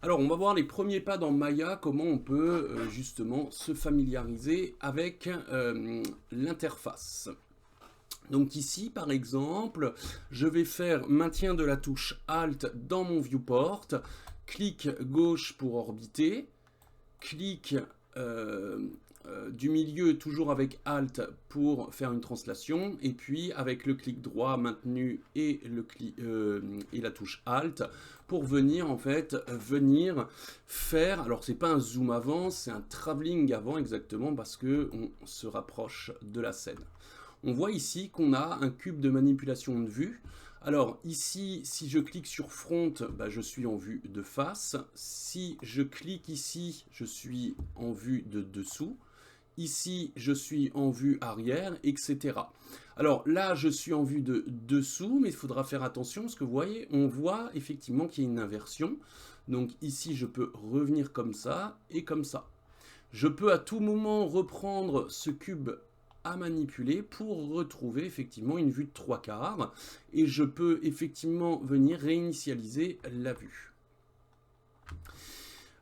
Alors, on va voir les premiers pas dans Maya, comment on peut justement se familiariser avec l'interface. Donc ici, par exemple, je vais faire maintien de la touche Alt dans mon viewport, clic gauche pour orbiter, clic du milieu toujours avec Alt pour faire une translation, et puis avec le clic droit maintenu et, et la touche Alt pour venir en fait faire, alors c'est pas un zoom avant, c'est un travelling avant exactement parce que on se rapproche de la scène. On voit ici qu'on a un cube de manipulation de vue. Alors ici, si je clique sur front, bah, je suis en vue de face. Si je clique ici, je suis en vue de dessous. Ici, je suis en vue arrière, etc. Alors là, je suis en vue de dessous, mais il faudra faire attention parce que vous voyez, on voit effectivement qu'il y a une inversion. Donc ici, je peux revenir comme ça et comme ça. Je peux à tout moment reprendre ce cube à manipuler pour retrouver effectivement une vue de 3/4 et je peux effectivement venir réinitialiser la vue.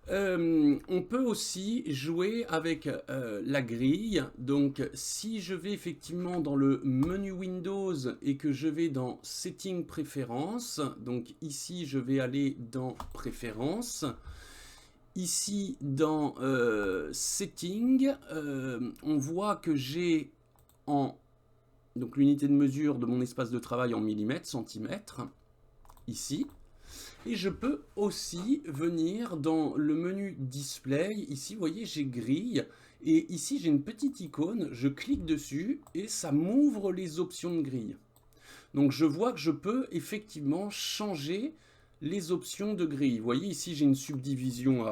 On peut aussi jouer avec la grille. Donc si je vais effectivement dans le menu Windows et que je vais dans Setting Préférences, donc ici je vais aller dans Préférences. Ici dans Setting, on voit que j'ai donc l'unité de mesure de mon espace de travail en millimètres, centimètres, ici. Et je peux aussi venir dans le menu Display. Ici, vous voyez, j'ai grille. Et ici, j'ai une petite icône. Je clique dessus et ça m'ouvre les options de grille. Donc, je vois que je peux effectivement changer les options de grille. Vous voyez, ici, j'ai une subdivision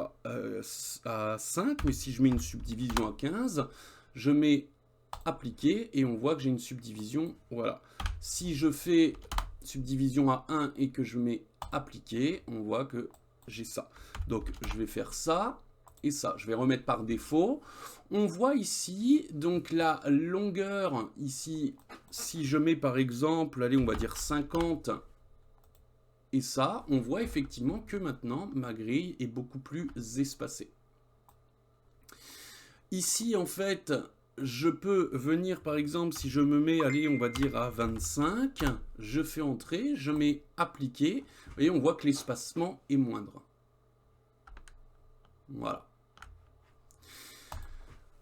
à 5. Mais si je mets une subdivision à 15, je mets appliquer et on voit que j'ai une subdivision. Voilà. Si je fais subdivision à 1 et que je mets appliquer, on voit que j'ai ça. Donc je vais faire ça et ça. Je vais remettre par défaut. On voit ici donc la longueur ici. Si je mets par exemple, allez, on va dire 50 et ça, on voit effectivement que maintenant ma grille est beaucoup plus espacée. Ici en fait, je peux venir par exemple, si je me mets, allez, on va dire à 25, je fais entrer, je mets appliquer, et on voit que l'espacement est moindre. Voilà.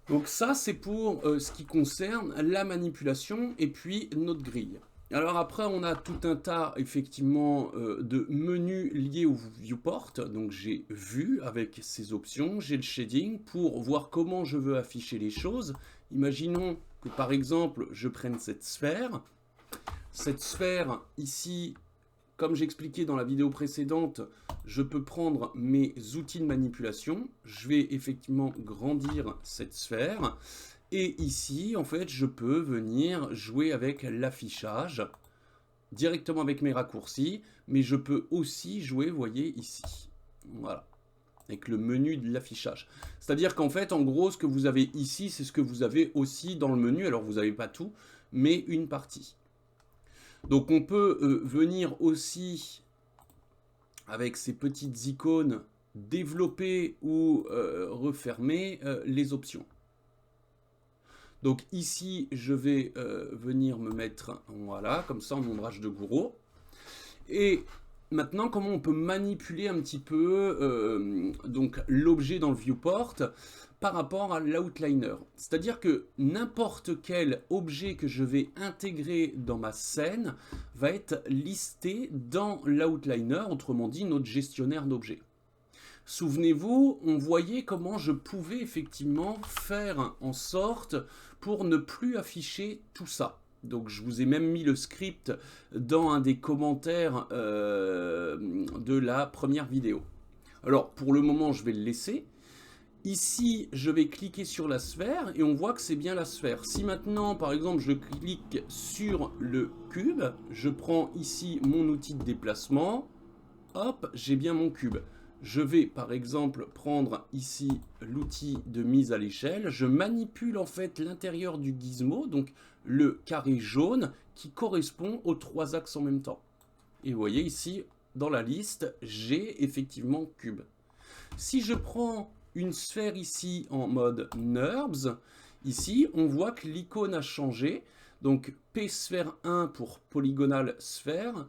Donc ça, c'est pour ce qui concerne la manipulation et puis notre grille. Alors après, on a tout un tas, effectivement, de menus liés au viewport. Donc j'ai vue avec ces options, j'ai le shading pour voir comment je veux afficher les choses. Imaginons que par exemple, je prenne cette sphère. Cette sphère ici, comme j'expliquais dans la vidéo précédente, je peux prendre mes outils de manipulation. Je vais effectivement grandir cette sphère. Et ici, en fait, je peux venir jouer avec l'affichage directement avec mes raccourcis. Mais je peux aussi jouer, vous voyez, ici. Voilà. Avec le menu de l'affichage. C'est-à-dire qu'en fait, en gros, ce que vous avez ici, c'est ce que vous avez aussi dans le menu. Alors, vous n'avez pas tout, mais une partie. Donc, on peut venir aussi, avec ces petites icônes, développer ou refermer les options. Donc ici, je vais venir me mettre, voilà, comme ça, en ombrage de Gouraud. Et maintenant, comment on peut manipuler un petit peu donc l'objet dans le viewport par rapport à l'outliner. C'est-à-dire que n'importe quel objet que je vais intégrer dans ma scène va être listé dans l'outliner, autrement dit notre gestionnaire d'objets. Souvenez-vous, on voyait comment je pouvais effectivement faire en sorte pour ne plus afficher tout ça. Donc je vous ai même mis le script dans un des commentaires de la première vidéo. Alors pour le moment, je vais le laisser. Ici, je vais cliquer sur la sphère et on voit que c'est bien la sphère. Si maintenant, par exemple, je clique sur le cube, je prends ici mon outil de déplacement, hop, j'ai bien mon cube. Je vais, par exemple, prendre ici l'outil de mise à l'échelle. Je manipule en fait l'intérieur du gizmo, donc le carré jaune qui correspond aux 3 axes en même temps. Et vous voyez ici, dans la liste, j'ai effectivement cube. Si je prends une sphère ici en mode NURBS, ici, on voit que l'icône a changé. Donc, P sphère 1 pour polygonal sphère,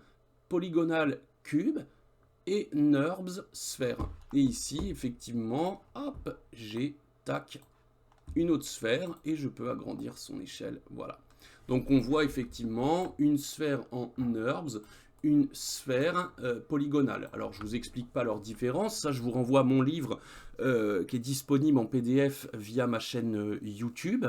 polygonal cube et NURBS sphère. Et ici, effectivement, hop, j'ai, tac, une autre sphère et je peux agrandir son échelle. Voilà. Donc, on voit effectivement une sphère en NURBS, une sphère polygonale. Alors, je ne vous explique pas leur différence. Ça, je vous renvoie à mon livre qui est disponible en PDF via ma chaîne YouTube,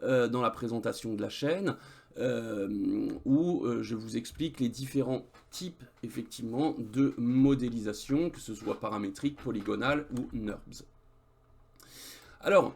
dans la présentation de la chaîne, où je vous explique les différents types, effectivement, de modélisation, que ce soit paramétrique, polygonale ou NURBS. Alors,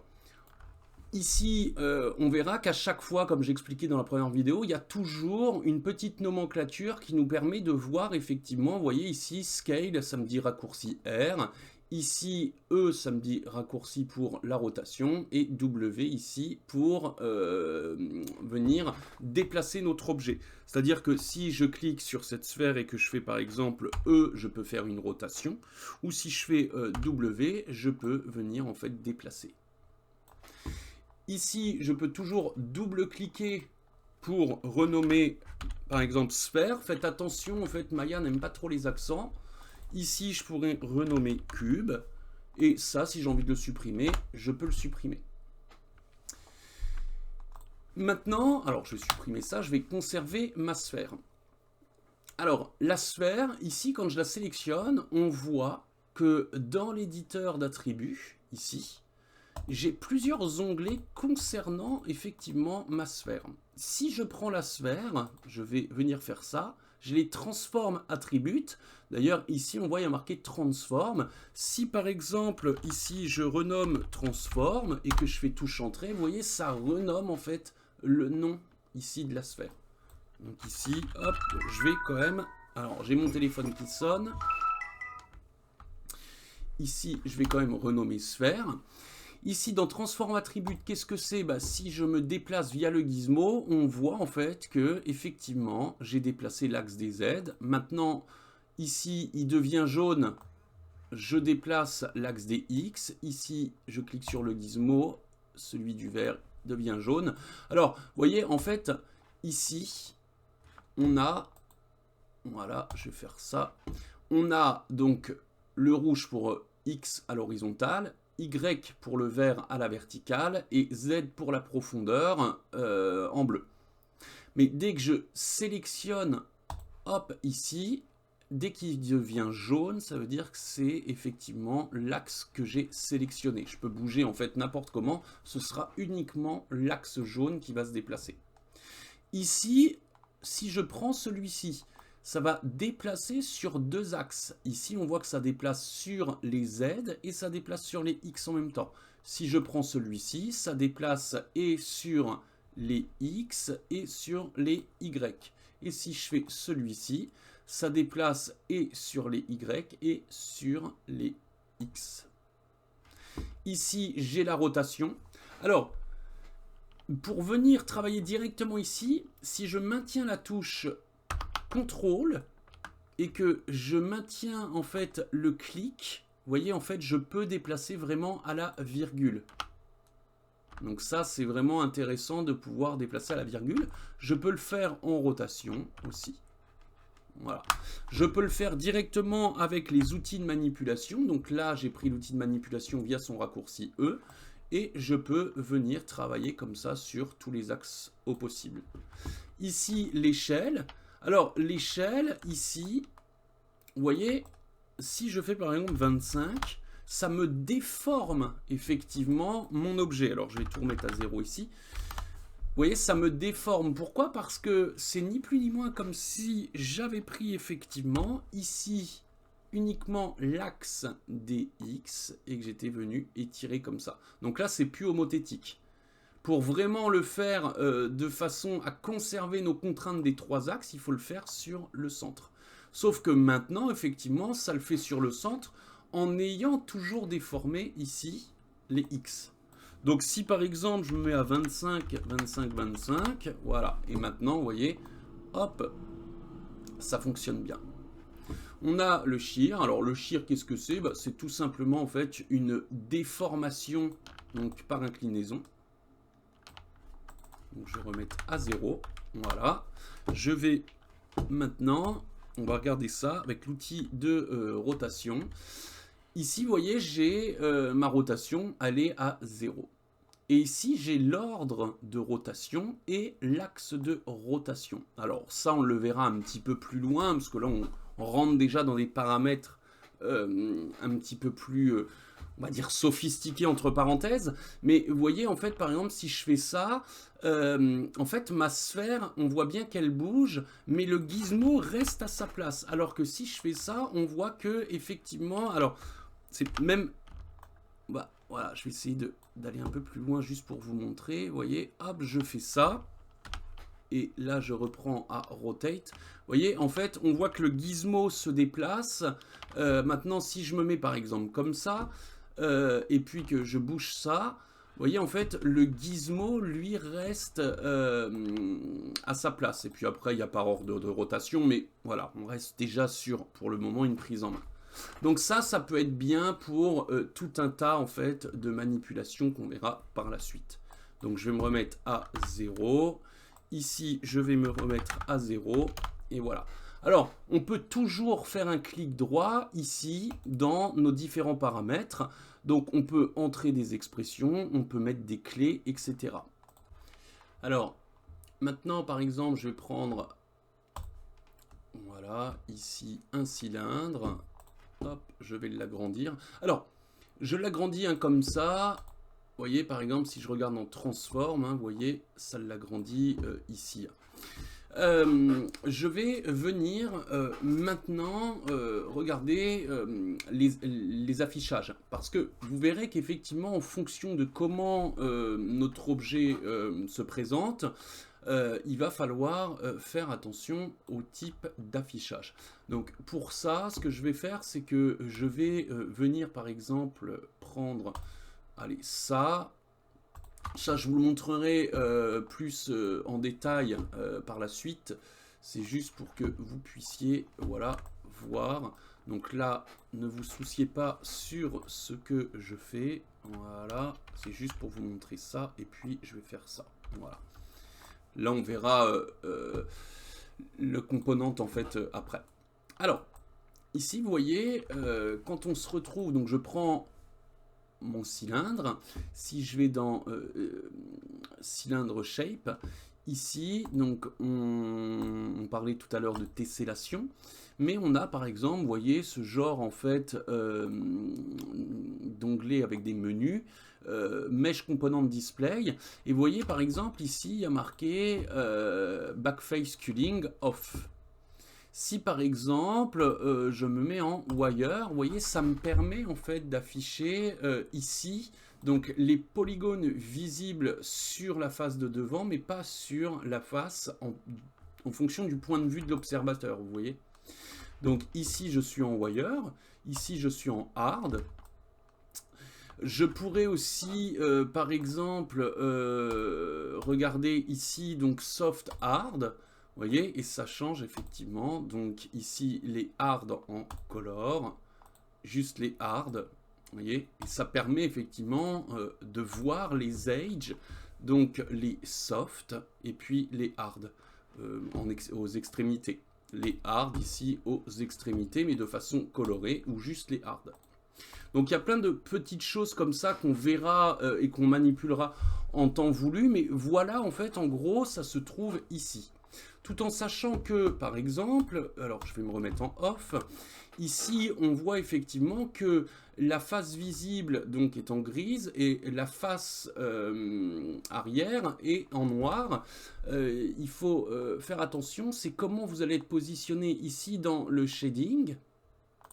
ici, on verra qu'à chaque fois, comme j'expliquais dans la première vidéo, il y a toujours une petite nomenclature qui nous permet de voir effectivement, vous voyez ici, scale, ça me dit raccourci R, ici, E, ça me dit raccourci pour la rotation, et W ici pour venir déplacer notre objet. C'est-à-dire que si je clique sur cette sphère et que je fais par exemple E, je peux faire une rotation, ou si je fais W, je peux venir en fait déplacer. Ici, je peux toujours double-cliquer pour renommer, par exemple, sphère. Faites attention, en fait, Maya n'aime pas trop les accents. Ici, je pourrais renommer cube. Et ça, si j'ai envie de le supprimer, je peux le supprimer. Maintenant, alors je vais supprimer ça, je vais conserver ma sphère. Alors, la sphère, ici, quand je la sélectionne, on voit que dans l'éditeur d'attributs, ici, j'ai plusieurs onglets concernant effectivement ma sphère. Si je prends la sphère, je vais venir faire ça, je les transforme attributes. D'ailleurs, ici, on voit, il y a marqué transform. Si par exemple, ici, je renomme transform et que je fais touche entrée, vous voyez, ça renomme en fait le nom ici de la sphère. Donc ici, hop, je vais quand même... Alors, j'ai mon téléphone qui sonne. Ici, je vais quand même renommer sphère. Ici, dans Transform Attribute, qu'est-ce que c'est? Si je me déplace via le gizmo, on voit en fait que, effectivement, j'ai déplacé l'axe des Z. Maintenant, ici, il devient jaune. Je déplace l'axe des X. Ici, je clique sur le gizmo. Celui du vert devient jaune. Alors, vous voyez, en fait, ici, on a... Voilà, je vais faire ça. On a donc le rouge pour X à l'horizontale, Y pour le vert à la verticale et Z pour la profondeur en bleu. Mais dès que je sélectionne, hop, ici, dès qu'il devient jaune, ça veut dire que c'est effectivement l'axe que j'ai sélectionné. Je peux bouger en fait n'importe comment, ce sera uniquement l'axe jaune qui va se déplacer. Ici, si je prends celui-ci, ça va déplacer sur deux axes. Ici, on voit que ça déplace sur les Z et ça déplace sur les X en même temps. Si je prends celui-ci, ça déplace et sur les X et sur les Y. Et si je fais celui-ci, ça déplace et sur les Y et sur les X. Ici, j'ai la rotation. Alors, pour venir travailler directement ici, si je maintiens la touche CTRL et que je maintiens en fait le clic, vous voyez, en fait, je peux déplacer vraiment à la virgule. Donc ça, c'est vraiment intéressant de pouvoir déplacer à la virgule. Je peux le faire en rotation aussi. Voilà. Je peux le faire directement avec les outils de manipulation. Donc là, j'ai pris l'outil de manipulation via son raccourci E. Et je peux venir travailler comme ça sur tous les axes au possible. Ici, l'échelle. Alors, l'échelle, ici, vous voyez, si je fais par exemple 25, ça me déforme effectivement mon objet. Alors, je vais tout remettre à 0 ici. Vous voyez, ça me déforme. Pourquoi? Parce que c'est ni plus ni moins comme si j'avais pris effectivement ici uniquement l'axe des X et que j'étais venu étirer comme ça. Donc là, c'est plus homothétique. Pour vraiment le faire de façon à conserver nos contraintes des trois axes, il faut le faire sur le centre. Sauf que maintenant, effectivement, ça le fait sur le centre en ayant toujours déformé ici les X. Donc si par exemple, je me mets à 25, 25, 25, voilà. Et maintenant, vous voyez, hop, ça fonctionne bien. On a le shear. Alors le shear, qu'est-ce que c'est? Bah, c'est tout simplement en fait une déformation donc, par inclinaison. Donc je vais remettre à 0. Voilà. Je vais maintenant, on va regarder ça avec l'outil de rotation. Ici, vous voyez, j'ai ma rotation, elle est à 0. Et ici, j'ai l'ordre de rotation et l'axe de rotation. Alors ça, on le verra un petit peu plus loin, parce que là, on rentre déjà dans des paramètres un petit peu plus, on va dire, sophistiqués, entre parenthèses. Mais vous voyez, en fait, par exemple, si je fais ça, en fait, ma sphère, on voit bien qu'elle bouge, mais le gizmo reste à sa place. Alors que si je fais ça, on voit que, effectivement, alors, c'est même... Bah, voilà, je vais essayer d'aller un peu plus loin juste pour vous montrer. Vous voyez, hop, je fais ça. Et là, je reprends à rotate. Vous voyez, en fait, on voit que le gizmo se déplace. Maintenant, si je me mets par exemple comme ça, et puis que je bouge ça, vous voyez, en fait, le gizmo, lui, reste à sa place. Et puis après, il y a par ordre de rotation, mais voilà, on reste déjà sur, pour le moment, une prise en main. Donc ça peut être bien pour tout un tas en fait de manipulations qu'on verra par la suite. Donc je vais me remettre à 0. Ici, je vais me remettre à 0. Et voilà. Alors, on peut toujours faire un clic droit ici dans nos différents paramètres. Donc on peut entrer des expressions, on peut mettre des clés, etc. Alors, maintenant par exemple, je vais prendre, voilà, ici un cylindre. Hop, je vais l'agrandir. Alors, je l'agrandis comme ça. Vous voyez, par exemple, si je regarde en transform, vous voyez, ça l'agrandit ici. Je vais venir maintenant regarder les affichages. Parce que vous verrez qu'effectivement, en fonction de comment notre objet se présente, il va falloir faire attention au type d'affichage. Donc pour ça, ce que je vais faire, c'est que je vais venir par exemple prendre, allez, ça, je vous le montrerai plus en détail par la suite. C'est juste pour que vous puissiez, voilà, voir. Donc là, ne vous souciez pas sur ce que je fais. Voilà, c'est juste pour vous montrer ça. Et puis, je vais faire ça. Voilà. Là, on verra le component en fait après. Alors, ici, vous voyez, quand on se retrouve, donc je prends mon cylindre. Si je vais dans cylindre shape, ici, donc on parlait tout à l'heure de tessellation, mais on a par exemple, vous voyez, ce genre en fait d'onglet avec des menus. Mesh Component Display, et vous voyez par exemple ici il y a marqué Backface Culling Off. Si par exemple je me mets en wire, vous voyez ça me permet en fait d'afficher ici donc les polygones visibles sur la face de devant, mais pas sur la face en fonction du point de vue de l'observateur, vous voyez. Donc ici je suis en wire, ici je suis en hard. Je pourrais aussi, par exemple, regarder ici, donc soft hard, vous voyez, et ça change effectivement. Donc ici, les hard en color, juste les hard, vous voyez, et ça permet effectivement de voir les edges, donc les soft, et puis les hard aux extrémités. Les hard ici aux extrémités, mais de façon colorée, ou juste les hard. Donc il y a plein de petites choses comme ça qu'on verra et qu'on manipulera en temps voulu, mais voilà en fait en gros ça se trouve ici. Tout en sachant que par exemple, alors je vais me remettre en off, ici on voit effectivement que la face visible donc est en grise et la face arrière est en noir. Il faut faire attention, c'est comment vous allez être positionné ici dans le shading.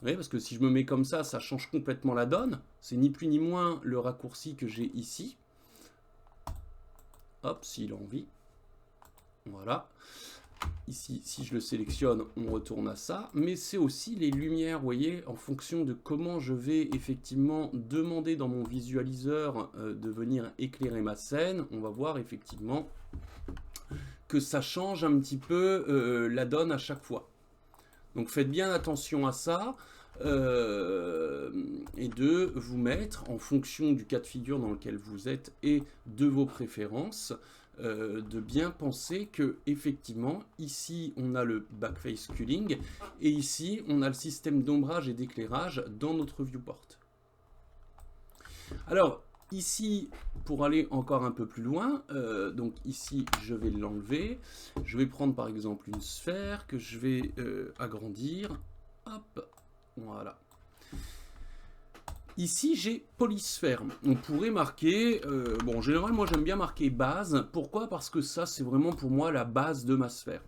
Oui, parce que si je me mets comme ça change complètement la donne. C'est ni plus ni moins le raccourci que j'ai ici. Hop, s'il a envie. Voilà. Ici, si je le sélectionne, on retourne à ça. Mais c'est aussi les lumières, vous voyez, en fonction de comment je vais effectivement demander dans mon visualiseur de venir éclairer ma scène. On va voir effectivement que ça change un petit peu la donne à chaque fois. Donc faites bien attention à ça. Et de vous mettre en fonction du cas de figure dans lequel vous êtes et de vos préférences, de bien penser que effectivement ici on a le backface culling et ici on a le système d'ombrage et d'éclairage dans notre viewport. Alors ici, pour aller encore un peu plus loin, donc ici je vais l'enlever, je vais prendre par exemple une sphère que je vais agrandir, hop. Voilà. Ici, j'ai polysphère. On pourrait marquer... bon, en général, moi, j'aime bien marquer base. Pourquoi? Parce que ça, c'est vraiment pour moi la base de ma sphère.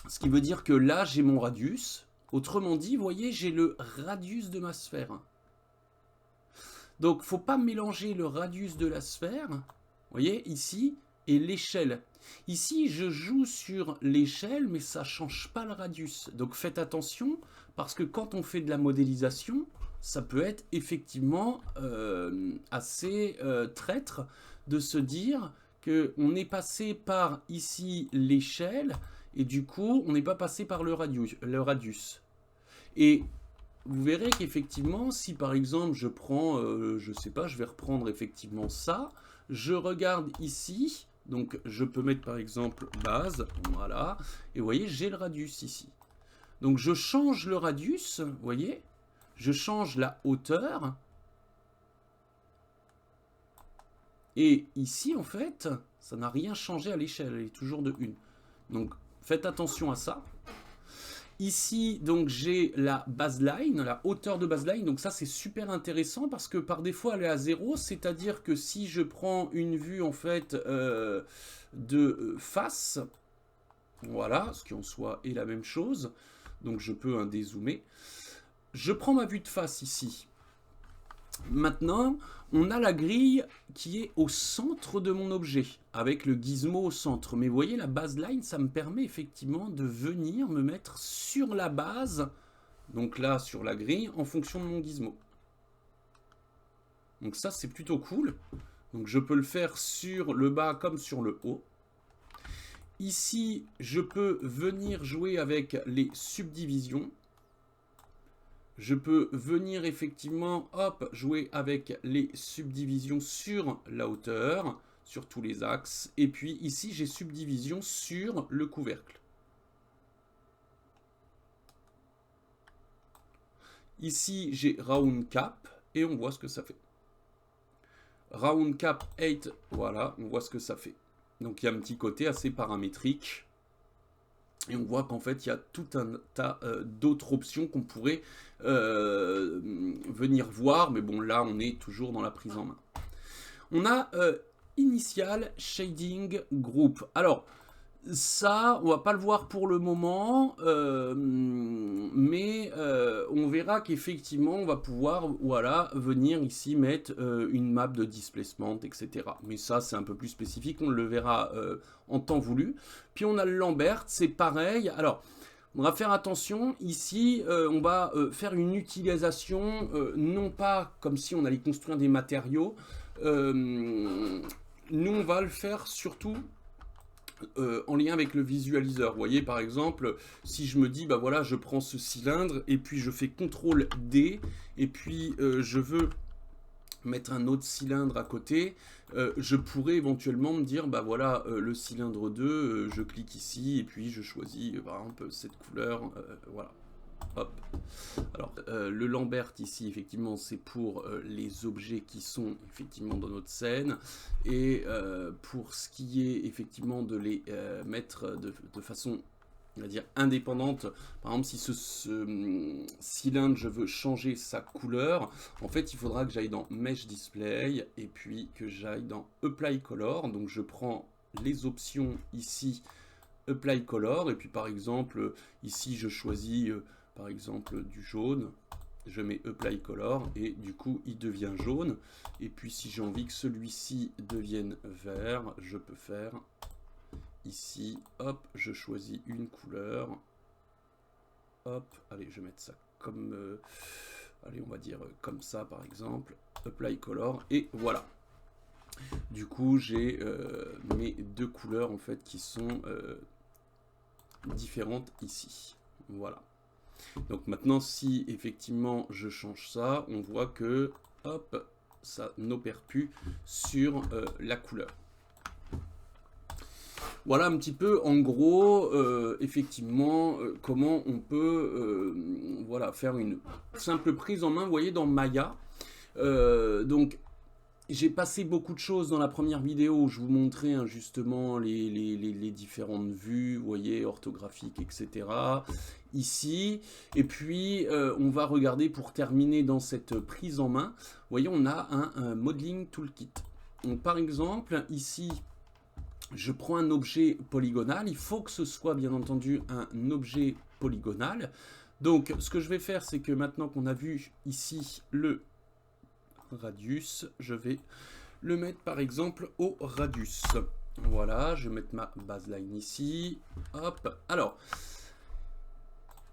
Ce qui veut dire que là, j'ai mon radius. Autrement dit, vous voyez, j'ai le radius de ma sphère. Donc, faut pas mélanger le radius de la sphère, vous voyez, ici, et l'échelle. Ici, je joue sur l'échelle, mais ça ne change pas le radius. Donc, faites attention, parce que quand on fait de la modélisation, ça peut être effectivement assez traître de se dire qu'on est passé par ici l'échelle, et du coup, on n'est pas passé par le radius. Et vous verrez qu'effectivement, si par exemple je prends, je sais pas, je vais reprendre effectivement ça, je regarde ici, donc je peux mettre par exemple base, voilà, et vous voyez, j'ai le radius ici. Donc je change le radius, vous voyez, je change la hauteur, et ici en fait, ça n'a rien changé à l'échelle, elle est toujours de 1. Donc faites attention à ça. Ici, donc, j'ai la baseline, la hauteur de baseline. Donc ça, c'est super intéressant parce que par défaut, elle est à 0. C'est-à-dire que si je prends une vue, en fait, de face, voilà, ce qui en soit est la même chose. Donc je peux dézoomer. Je prends ma vue de face ici. Maintenant, on a la grille qui est au centre de mon objet, avec le gizmo au centre. Mais vous voyez, la baseline, ça me permet effectivement de venir me mettre sur la base, donc là, sur la grille, en fonction de mon gizmo. Donc ça, c'est plutôt cool. Donc je peux le faire sur le bas comme sur le haut. Ici, je peux venir jouer avec les subdivisions. Je peux venir effectivement, hop, jouer avec les subdivisions sur la hauteur, sur tous les axes. Et puis ici, j'ai subdivision sur le couvercle. Ici, j'ai round cap et on voit ce que ça fait. Round cap 8, voilà, on voit ce que ça fait. Donc il y a un petit côté assez paramétrique. Et on voit qu'en fait, il y a tout un tas d'autres options qu'on pourrait venir voir. Mais bon, là, on est toujours dans la prise en main. On a Initial Shading Group. Alors, ça, on va pas le voir pour le moment. Mais on verra qu'effectivement, on va pouvoir voilà, venir ici mettre une map de displacement, etc. Mais ça, c'est un peu plus spécifique. On le verra en temps voulu. Puis on a le Lambert, c'est pareil. Alors, on va faire attention. Ici, on va faire une utilisation, non pas comme si on allait construire des matériaux. Nous, on va le faire surtout en lien avec le visualiseur. Vous voyez, par exemple, si je me dis, bah voilà, je prends ce cylindre et puis je fais CTRL D et puis je veux mettre un autre cylindre à côté, je pourrais éventuellement me dire, bah voilà, le cylindre 2, je clique ici et puis je choisis par exemple cette couleur, voilà. Hop. Alors, le Lambert ici, effectivement, c'est pour les objets qui sont effectivement dans notre scène. Et pour ce qui est effectivement de les mettre de façon, on va dire, indépendante. Par exemple, si ce cylindre, je veux changer sa couleur, en fait, il faudra que j'aille dans Mesh Display et puis que j'aille dans Apply Color. Donc, je prends les options ici, Apply Color. Et puis, par exemple, ici, je choisis... par exemple du jaune, je mets Apply Color et du coup il devient jaune. Et puis si j'ai envie que celui-ci devienne vert, je peux faire ici, hop, je choisis une couleur, hop, allez je vais mettre ça comme, allez on va dire comme ça par exemple, Apply Color et voilà. Du coup j'ai mes deux couleurs en fait qui sont différentes ici. Voilà. Donc maintenant, si effectivement je change ça, on voit que, hop, ça n'opère plus sur la couleur. Voilà un petit peu, en gros, effectivement, comment on peut voilà, faire une simple prise en main, vous voyez, dans Maya. Donc, j'ai passé beaucoup de choses dans la première vidéo où je vous montrais hein, justement les différentes vues, vous voyez, orthographiques, etc. Ici, et puis on va regarder pour terminer dans cette prise en main, vous voyez, on a un modeling toolkit. Donc, par exemple, ici, je prends un objet polygonal, il faut que ce soit bien entendu un objet polygonal. Donc ce que je vais faire, c'est que maintenant qu'on a vu ici le radius, je vais le mettre par exemple au radius. Voilà, je vais mettre ma baseline ici. Hop, alors...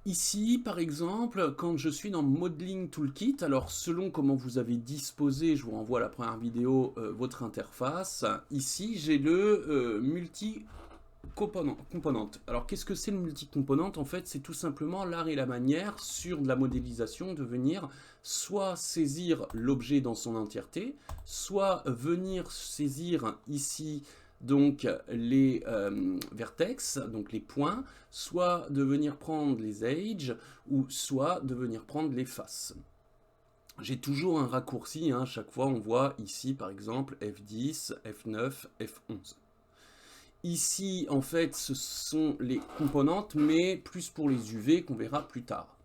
Ici, par exemple, quand je suis dans Modeling Toolkit, alors selon comment vous avez disposé, je vous renvoie à la première vidéo, votre interface, ici j'ai le multi-componente. Alors qu'est-ce que c'est le multi-componente? En fait, c'est tout simplement l'art et la manière sur de la modélisation de venir soit saisir l'objet dans son entièreté, soit venir saisir ici donc les vertex, donc les points, soit de venir prendre les edges, ou soit de venir prendre les faces. J'ai toujours un raccourci, hein, chaque fois on voit ici par exemple F10, F9, F11. Ici en fait ce sont les composants, mais plus pour les UV qu'on verra plus tard.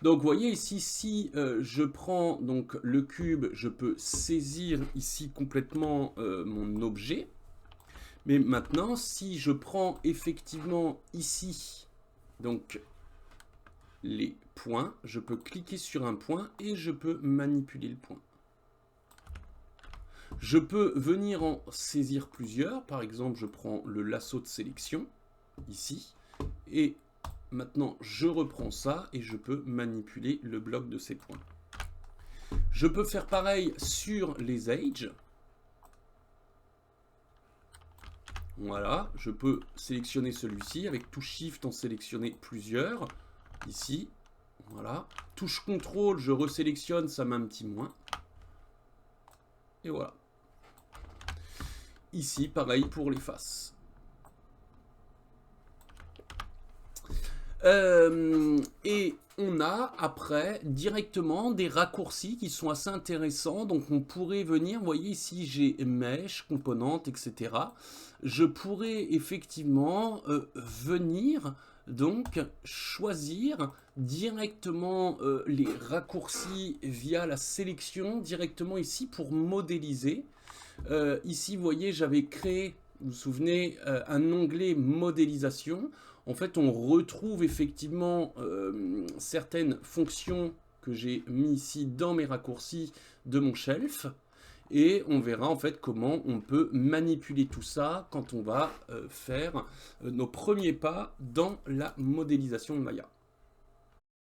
Donc vous voyez ici, si je prends donc le cube, je peux saisir ici complètement mon objet. Mais maintenant, si je prends effectivement ici, donc les points, je peux cliquer sur un point et je peux manipuler le point. Je peux venir en saisir plusieurs. Par exemple, je prends le lasso de sélection, ici, et maintenant je reprends ça et je peux manipuler le bloc de ces points. Je peux faire pareil sur les edges. Voilà, je peux sélectionner celui-ci, avec touche Shift en sélectionner plusieurs, ici, voilà. Touche CTRL, je resélectionne, ça met un petit moins. Et voilà. Ici, pareil pour les faces. Et on a après directement des raccourcis qui sont assez intéressants. Donc on pourrait venir, vous voyez ici j'ai mesh, componente, etc. Je pourrais effectivement venir donc choisir directement les raccourcis via la sélection directement ici pour modéliser. Ici vous voyez j'avais créé, vous vous souvenez, un onglet modélisation. En fait, on retrouve effectivement certaines fonctions que j'ai mis ici dans mes raccourcis de mon shelf. Et on verra en fait comment on peut manipuler tout ça quand on va faire nos premiers pas dans la modélisation de Maya.